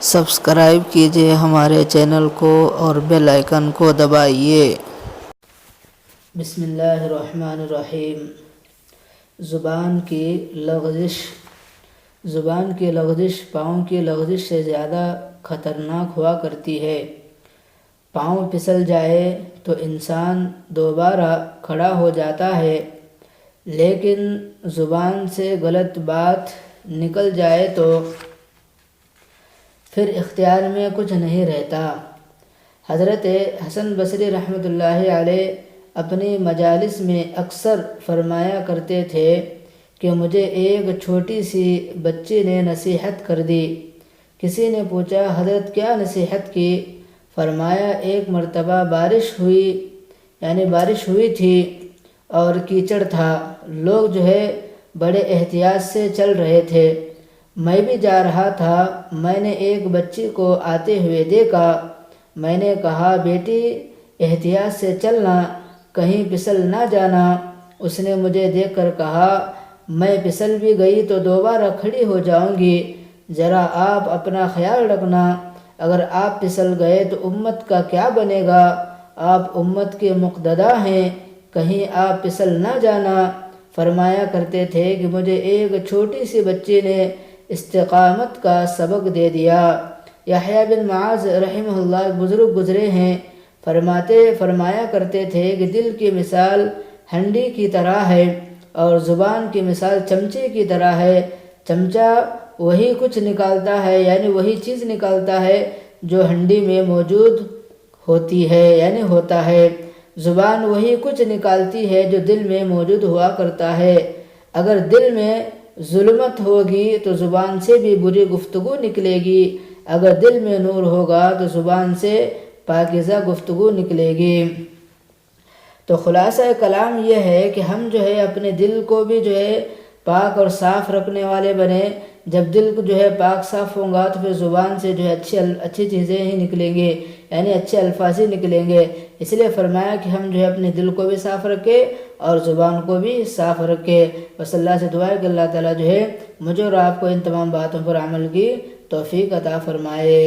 Subscribe کیجئے ہمارے channel کو اور بیل آئیکن کو دبائیے۔ بسم اللہ الرحمن الرحیم۔ زبان کی لغزش۔ زبان کی لغزش پاؤں کی لغزش سے زیادہ خطرناک ہوا کرتی ہے۔ پاؤں پھسل جائے تو انسان دوبارہ کھڑا ہو جاتا ہے، لیکن زبان سے غلط بات نکل جائے تو پھر اختیار میں کچھ نہیں رہتا۔ حضرت حسن بصری رحمۃ اللہ علیہ اپنی مجالس میں اکثر فرمایا کرتے تھے کہ مجھے ایک چھوٹی سی بچی نے نصیحت کر دی۔ کسی نے پوچھا حضرت کیا نصیحت کی؟ فرمایا ایک مرتبہ بارش ہوئی تھی اور کیچڑ تھا، لوگ بڑے احتیاط سے چل رہے تھے، میں بھی جا رہا تھا، میں نے ایک بچی کو آتے ہوئے دیکھا، میں نے کہا بیٹی احتیاط سے چلنا، کہیں پھسل نہ جانا۔ اس نے مجھے دیکھ کر کہا میں پھسل بھی گئی تو دوبارہ کھڑی ہو جاؤں گی، ذرا آپ اپنا خیال رکھنا، اگر آپ پھسل گئے تو امت کا کیا بنے گا؟ آپ امت کے مقتدا ہیں، کہیں آپ پھسل نہ جانا۔ فرمایا کرتے تھے کہ مجھے ایک چھوٹی سی بچی نے استقامت کا سبق دے دیا۔ یحییٰ بن معاذ رحمہ اللہ بزرگ گزرے ہیں، فرمایا کرتے تھے کہ دل کی مثال ہنڈی کی طرح ہے اور زبان کی مثال چمچے کی طرح ہے۔ چمچہ وہی کچھ نکالتا ہے، یعنی وہی چیز نکالتا ہے جو ہنڈی میں موجود ہوتا ہے۔ زبان وہی کچھ نکالتی ہے جو دل میں موجود ہوا کرتا ہے۔ اگر دل میں ظلمت ہوگی تو زبان سے بھی بری گفتگو نکلے گی، اگر دل میں نور ہوگا تو زبان سے پاکیزہ گفتگو نکلے گی۔ تو خلاصہ کلام یہ ہے کہ ہم اپنے دل کو بھی پاک اور صاف رکھنے والے بنے۔ جب دل کو پاک صاف ہوگا تو پھر زبان سے اچھی چیزیں ہی نکلیں گے، یعنی اچھے الفاظ ہی نکلیں گے۔ اس لیے فرمایا کہ ہم اپنے دل کو بھی صاف رکھیں اور زبان کو بھی صاف رکھیں۔ بس اللہ سے دعا ہے کہ اللہ تعالیٰ مجھے اور آپ کو ان تمام باتوں پر عمل کی توفیق عطا فرمائے۔